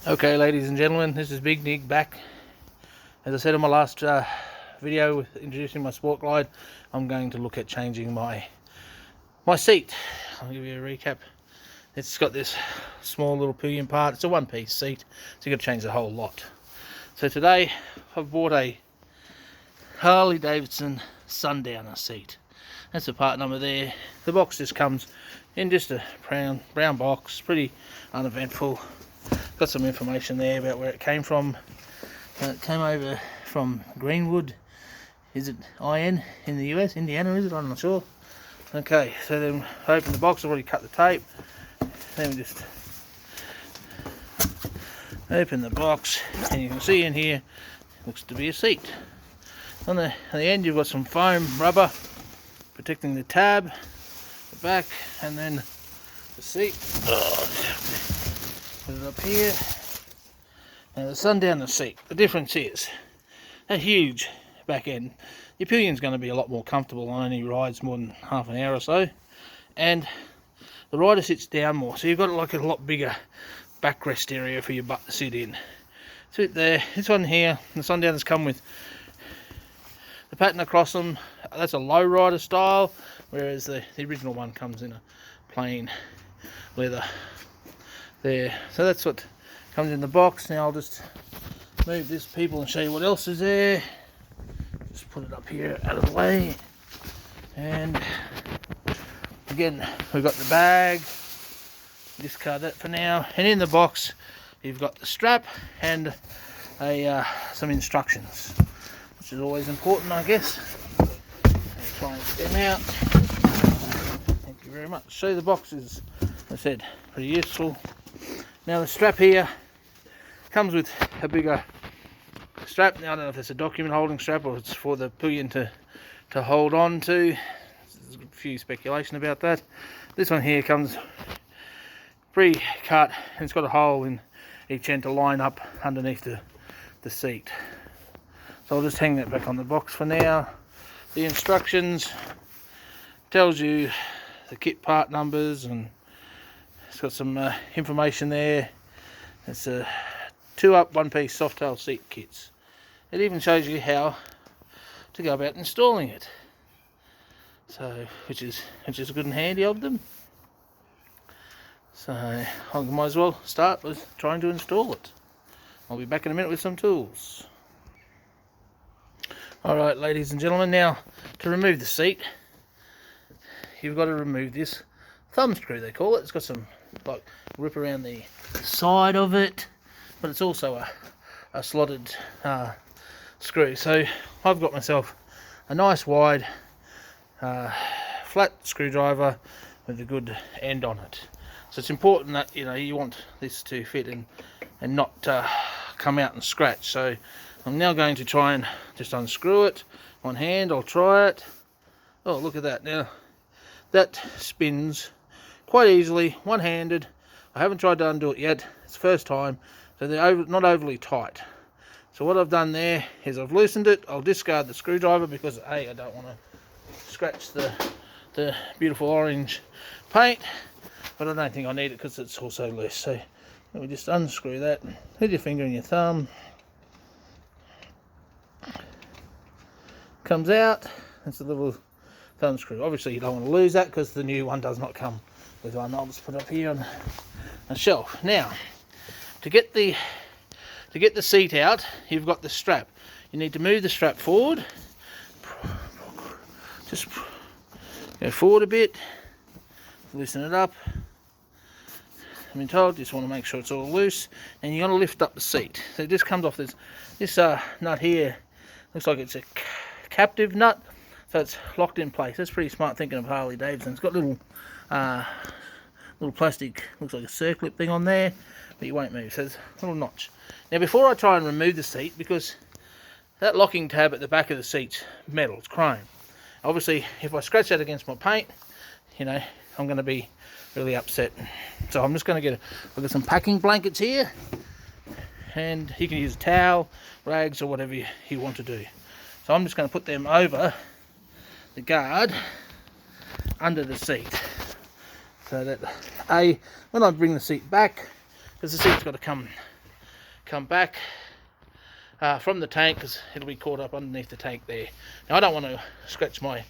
Okay, ladies and gentlemen, this is Big Nick back. As I said in my last video with introducing my Sport Glide, I'm going to look at changing my seat. I'll give you a recap. It's got this small little pillion part. It's a one-piece seat, so you've got to change the whole lot. So today I've bought a Harley-Davidson Sundowner seat. That's the part number there. The box just comes in just a brown box, pretty uneventful. Got some information there about where it came from. It came over from Greenwood. Is it IN in the US? Indiana, is it? I'm not sure. Okay, so then I open the box. I've already cut the tape. Then we just open the box, and you can see in here looks to be a seat. On the end, you've got some foam rubber protecting the tab, the back, and then the seat. Put it up here. Now the Sundowner seat, the difference is a huge back end. Your pillion's going to be a lot more comfortable on any rides more than half an hour or so, and the rider sits down more, so you've got like a lot bigger backrest area for your butt to sit in. Sit there. This one here, the Sundowners come with the pattern across them. That's a low rider style, whereas the original one comes in a plain leather there. So that's what comes in the box. Now I'll just move this people and show you what else is there. Just put it up here out of the way, and again we've got the bag. Discard that for now, and in the box you've got the strap and some instructions, which is always important, I guess. Try and get them out. Thank you very much. So the box is, as I said, pretty useful. Now the strap here comes with a bigger strap. Now I don't know if it's a document holding strap or it's for the pillion to hold on to. There's a few speculation about that. This one here comes pre-cut, and it's got a hole in each end to line up underneath the seat. So I'll just hang that back on the box for now. The instructions tells you the kit part numbers, and it's got some information there. It's a 2-up 1-piece softtail seat kits. It even shows you how to go about installing it. So, which is good and handy of them. So I might as well start with trying to install it. I'll be back in a minute with some tools. Alright, ladies and gentlemen, now to remove the seat, you've got to remove this thumb screw, they call it. It's got some like grip around the side of it, but it's also a slotted screw. So I've got myself a nice wide flat screwdriver with a good end on it. So it's important that you want this to fit and not come out and scratch. So I'm now going to try and just unscrew it. One hand, I'll try it. Oh, look at that. Now that spins quite easily, one-handed. I haven't tried to undo it yet. It's the first time, so they're not overly tight. So what I've done there is I've loosened it. I'll discard the screwdriver because I don't want to scratch the beautiful orange paint. But I don't think I need it because it's also loose. So let me just unscrew that with your finger and your thumb. Comes out. That's a little thumb screw. Obviously you don't want to lose that because the new one does not come with one. I'll just put it up here on a shelf. Now, to get the seat out, you've got the strap. You need to move the strap forward. Just go forward a bit. Loosen it up. I've been told, just want to make sure it's all loose, and you're going to lift up the seat. So it just comes off this nut here. Looks like it's a captive nut, so it's locked in place. That's pretty smart thinking of Harley-Davidson. It's got little plastic, looks like a circlip thing on there, but you won't move. So there's a little notch. Now before I try and remove the seat, because that locking tab at the back of the seat's metal, it's chrome. Obviously, if I scratch that against my paint, I'm going to be really upset. So I'm just going to I've got some packing blankets here, and you can use a towel, rags, or whatever you want to do. So I'm just going to put them over the guard under the seat, so that when I bring the seat back, because the seat's got to come come back from the tank, because it'll be caught up underneath the tank there. Now I don't want to scratch my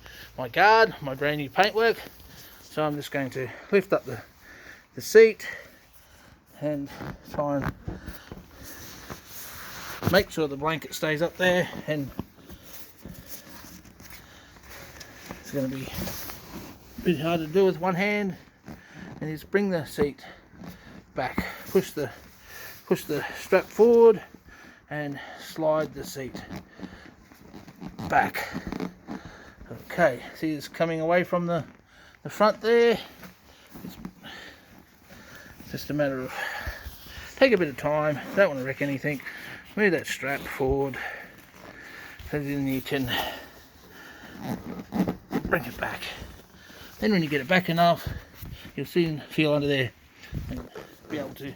guard, my brand new paintwork, so I'm just going to lift up the seat and try and make sure the blanket stays up there, and it's going to be a bit hard to do with one hand. And just bring the seat back, push the strap forward and slide the seat back. Okay, see it's coming away from the front there. It's just a matter of take a bit of time, don't want to wreck anything. Move that strap forward, and then you can bring it back. Then when you get it back enough, you'll soon feel under there and be able to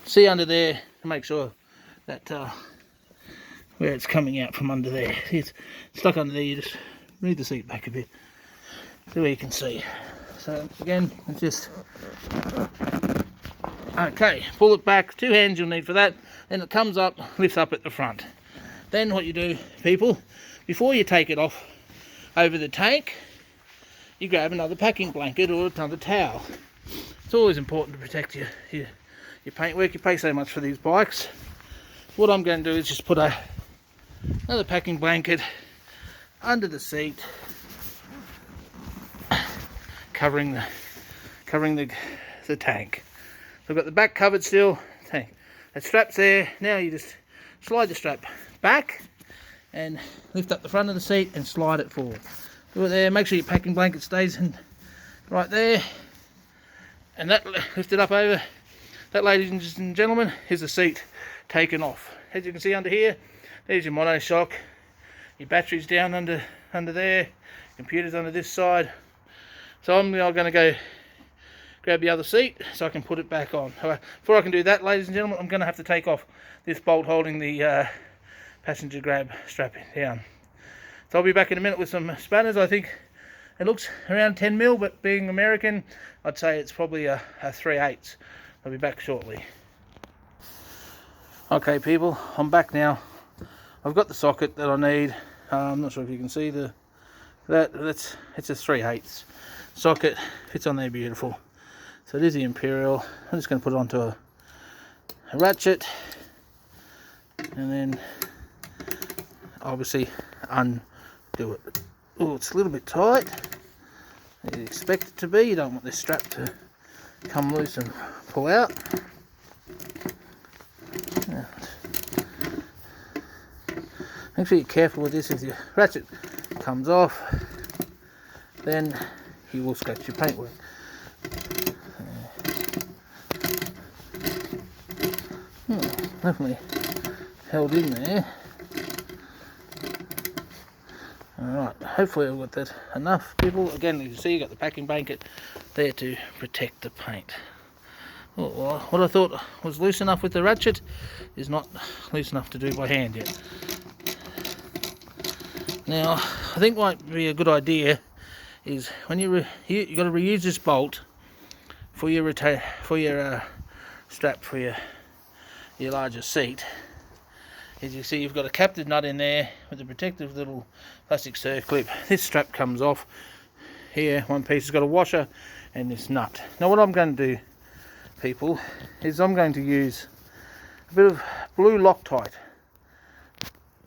see under there to make sure that where it's coming out from under there. See, it's stuck under there, you just move the seat back a bit so where you can see. So again, it's just okay, pull it back, 2 hands you'll need for that, then it comes up, lifts up at the front. Then what you do, people, before you take it off over the tank, you grab another packing blanket or another towel. It's always important to protect your paintwork. You pay so much for these bikes. What I'm going to do is just put another packing blanket under the seat, covering the tank. So I've got the back covered still. Tank. That strap's there. Now you just slide the strap back and lift up the front of the seat and slide it forward. Do it there. Make sure your packing blanket stays in right there. And that lifted up over. That, ladies and gentlemen, is the seat taken off. As you can see under here, there's your monoshock. Your battery's down under there. Computer's under this side. So I'm now going to go grab the other seat so I can put it back on. Before I can do that, ladies and gentlemen, I'm going to have to take off this bolt holding the passenger grab strap down. So I'll be back in a minute with some spanners. I think it looks around 10 mil, but being American, I'd say it's probably a 3/8. I'll be back shortly. Okay people, I'm back now. I've got the socket that I need. I'm not sure if you can see it's a 3/8 socket, fits on there beautiful. So it is the Imperial. I'm just going to put it onto a ratchet and then obviously undo it. Oh, it's a little bit tight. You expect it to be. You don't want this strap to come loose and pull out. Make sure you're careful with this. If your ratchet comes off, then you will scratch your paintwork. Definitely held in there. Alright, hopefully I've got that enough, people. Again, you can see you've got the packing blanket there to protect the paint. Oh, well, what I thought was loose enough with the ratchet is not loose enough to do by hand yet. Now, I think what might be a good idea is when you got to reuse this bolt for your strap for your larger seat. As you see, you've got a captive nut in there with a protective little plastic circlip. This strap comes off here. One piece has got a washer and this nut. Now what I'm going to do, people, is I'm going to use a bit of blue Loctite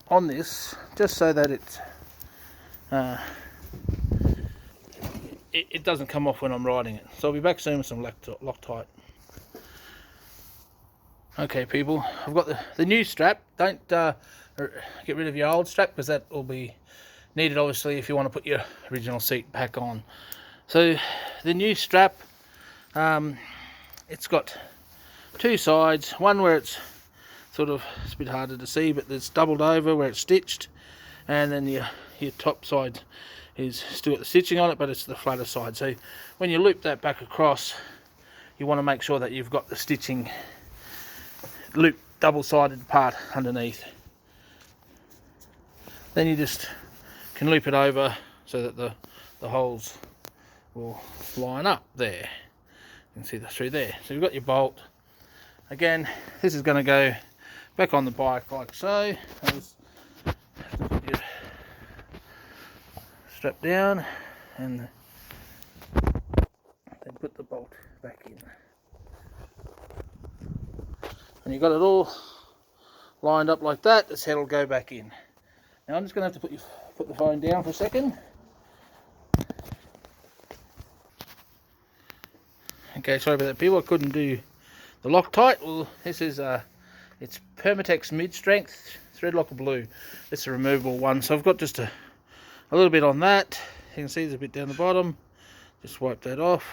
on this, just so that it doesn't come off when I'm riding it. So I'll be back soon with some Loctite. Okay people, I've got the new strap. Don't get rid of your old strap, because that will be needed obviously if you want to put your original seat back on. So the new strap, it's got 2 sides, one where it's it's a bit harder to see, but it's doubled over where it's stitched, and then your top side is still got the stitching on it, but it's the flatter side. So when you loop that back across, you want to make sure that you've got the stitching loop double-sided part underneath. Then you just can loop it over so that the holes will line up there. You can see that through there. So you've got your bolt. Again, this is going to go back on the bike like so. Just put your strap down and then put the bolt back in. And you've got it all lined up like that. This head will go back in. Now I'm just going to have to put the phone down for a second. Okay, sorry about that, people. I couldn't do the Loctite. Well, this is it's Permatex mid-strength thread locker blue. It's a removable one, so I've got just a little bit on that. You can see there's a bit down the bottom. Just wipe that off,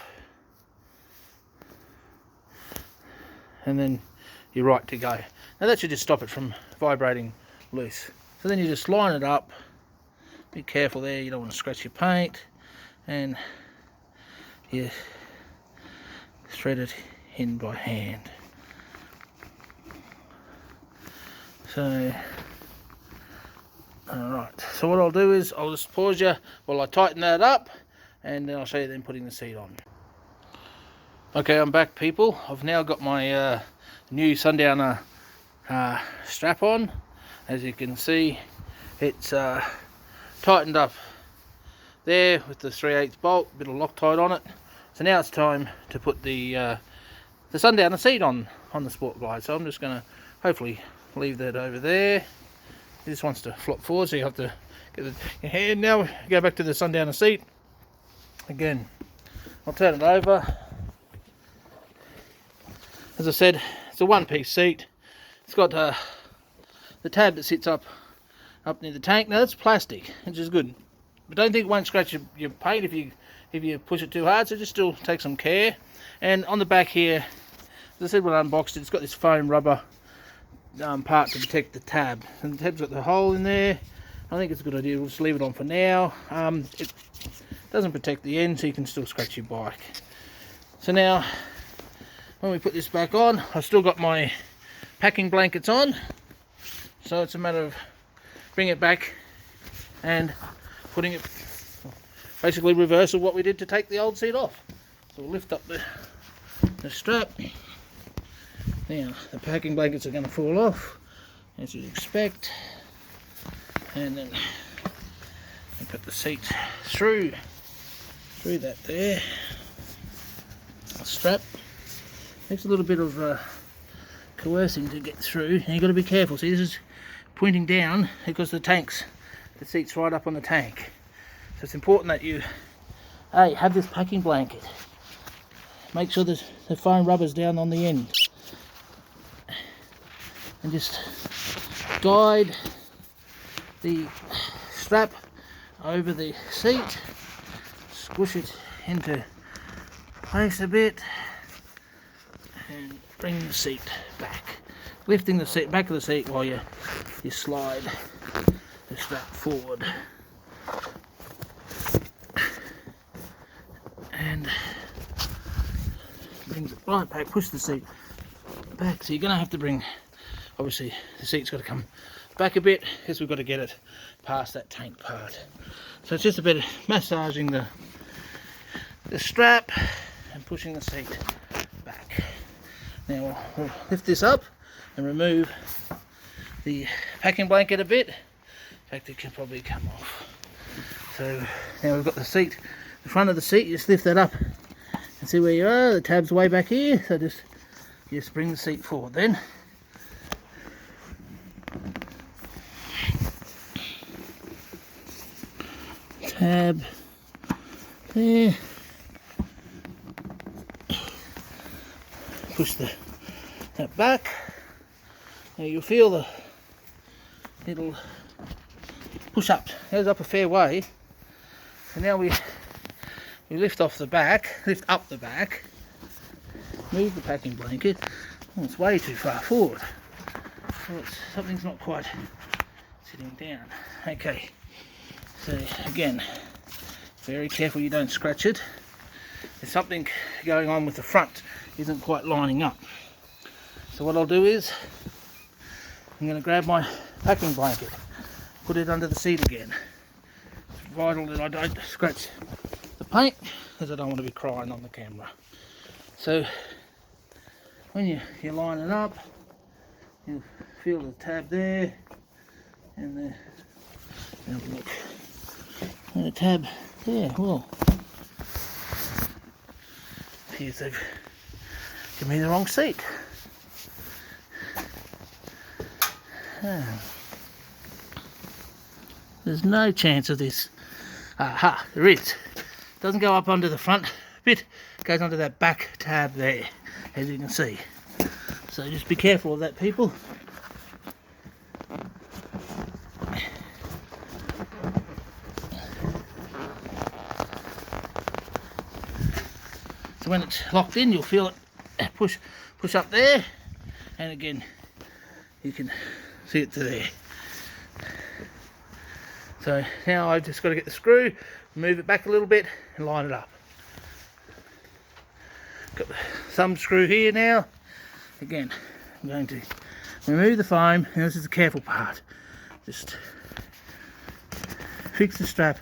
and then you're right to go. Now that should just stop it from vibrating loose. So then you just line it up. Be careful there, you don't want to scratch your paint, and you thread it in by hand. So, alright, so what I'll do is I'll just pause you while I tighten that up, and then I'll show you then putting the seat on. Okay, I'm back, people. I've now got my new Sundowner strap on. As you can see, it's tightened up there with the 3/8 bolt, a bit of Loctite on it. So now it's time to put the Sundowner seat on the Sport Glide. So I'm just going to hopefully leave that over there. This wants to flop forward, so you have to get your hand. Now go back to the Sundowner seat again. I'll turn it over. As I said, it's a one-piece seat. It's got the tab that sits up near the tank. Now that's plastic, which is good, but don't think it won't scratch your paint if you push it too hard. So just still take some care. And on the back here, as I said when I unboxed it, it's got this foam rubber part to protect the tab, and the tab's got the hole in there. I think it's a good idea. We'll just leave it on for now. It doesn't protect the end, so you can still scratch your bike. So now when we put this back on, I've still got my packing blankets on, so it's a matter of bringing it back and putting it basically reverse of what we did to take the old seat off. So we'll lift up the strap. Now the packing blankets are going to fall off, as you'd expect, and then we put the seat through that there. The strap takes a little bit of coercing to get through, and you've got to be careful. See, this is pointing down because the seat's right up on the tank. So it's important that you have this packing blanket. Make sure the foam rubber's down on the end, and just guide the strap over the seat, squish it into place a bit, and bring the seat back, lifting the back of the seat while you slide the strap forward, and brings it right back. Push the seat back. So you're going to have to bring, obviously the seat's got to come back a bit because we've got to get it past that tank part. So it's just a bit of massaging the strap and pushing the seat back. Now we'll lift this up and remove the packing blanket a bit. In fact, it can probably come off. So now we've got the seat, the front of the seat. You just lift that up and see where you are. The tab's way back here, so just bring the seat forward then. Tab there. Push that back. Now you'll feel it'll push up. Goes up a fair way. And now we lift up the back, move the packing blanket. Oh, it's way too far forward. So something's not quite sitting down. Okay. So again, very careful you don't scratch it. There's something going on with the front, isn't quite lining up. So what I'll do is I'm going to grab my packing blanket, put it under the seat again. It's vital that I don't scratch the paint because I don't want to be crying on the camera. So when you line it up, You'll feel the tab there, and look, and the tab there. Well, appears they've given me the wrong seat. There's no chance of this. Aha, there is. Doesn't go up onto the front bit, goes onto that back tab there, as you can see. So just be careful of that, people. So when it's locked in, you'll feel it push up there, and again you can see it to there. So now I've just got to get the screw, move it back a little bit and line it up. Got the thumb screw here now. Again, I'm going to remove the foam, and this is the careful part. Just fix the strap,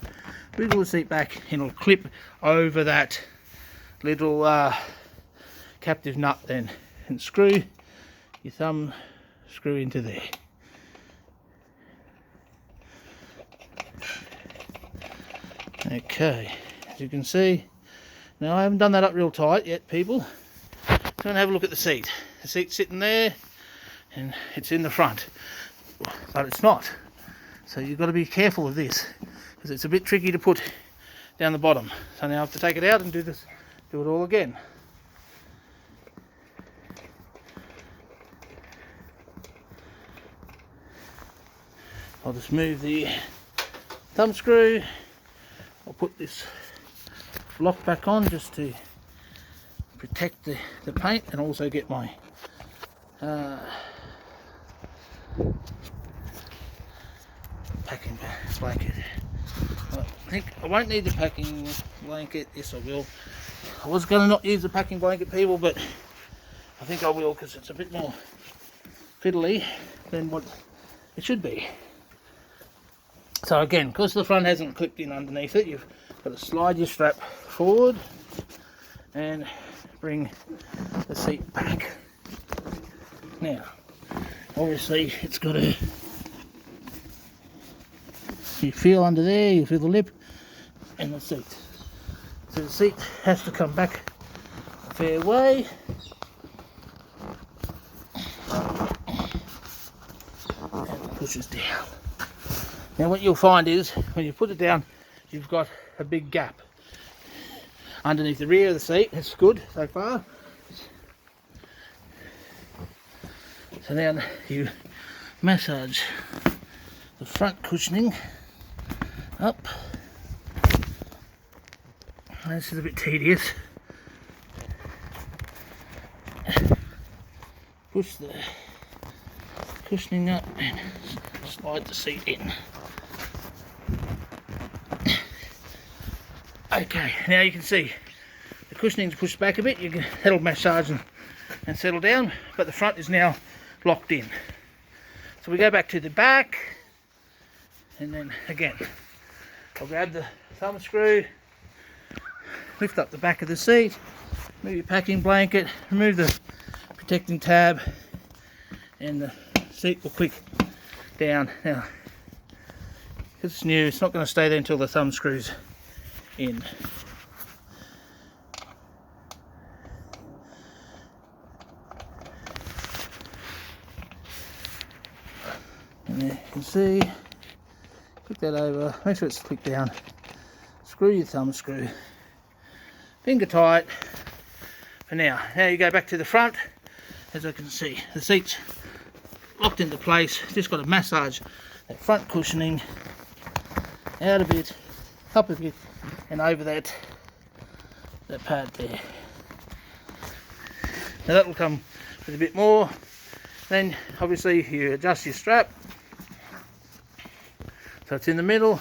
wiggle the seat back, and it'll clip over that little captive nut then, and screw your thumb screw into there. Okay, as you can see, now I haven't done that up real tight yet, people. So I'm going to have a look at the seat. The seat's sitting there and it's in the front, but it's not. So you've got to be careful of this, because it's a bit tricky to put down the bottom. So now I have to take it out and do it all again. I'll just move the thumb screw. I'll put this lock back on just to protect the paint, and also get my packing blanket. I think I won't need the packing blanket. Yes, I will. I was going to not use the packing blanket, people, but I think I will, because it's a bit more fiddly than what it should be. So again, because the front hasn't clipped in underneath it, you've got to slide your strap forward and bring the seat back. Now, obviously it's got to, you feel under there, you feel the lip and the seat. So the seat has to come back a fair way. And it pushes down. Now what you'll find is, when you put it down, you've got a big gap underneath the rear of the seat. That's good so far. So now you massage the front cushioning up. This is a bit tedious. Push the cushioning up and slide the seat in. Okay, now you can see the cushioning's pushed back a bit. That'll massage and settle down, but the front is now locked in. So we go back to the back, and then again I'll grab the thumb screw, lift up the back of the seat, move your packing blanket, remove the protecting tab, and the seat will click down. Now, because it's new, it's not going to stay there until the thumb screw's in. And there you can see, click that over, make sure it's clicked down, screw your thumb screw, finger tight for now. Now you go back to the front. As I can see, the seat's locked into place. Just got to massage that front cushioning out a bit, up a bit, and over that pad there. Now that will come with a bit more. Then obviously you adjust your strap so it's in the middle.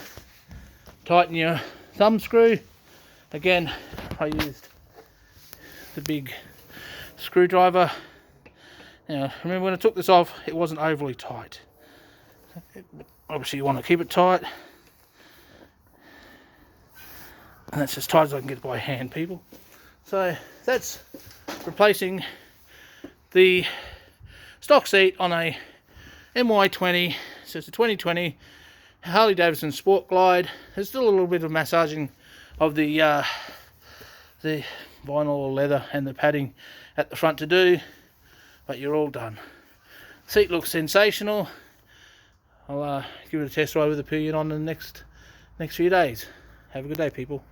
Tighten your thumb screw. Again, I used the big screwdriver. Now remember, when I took this off, it wasn't overly tight. Obviously you want to keep it tight. And that's as tight as I can get it by hand, people. So that's replacing the stock seat on a My20. So it's a 2020 Harley-Davidson Sport Glide. There's still a little bit of massaging of the vinyl or leather and the padding at the front to do, but you're all done. Seat looks sensational. I'll give it a test ride with the pillion on the next few days. Have a good day, people.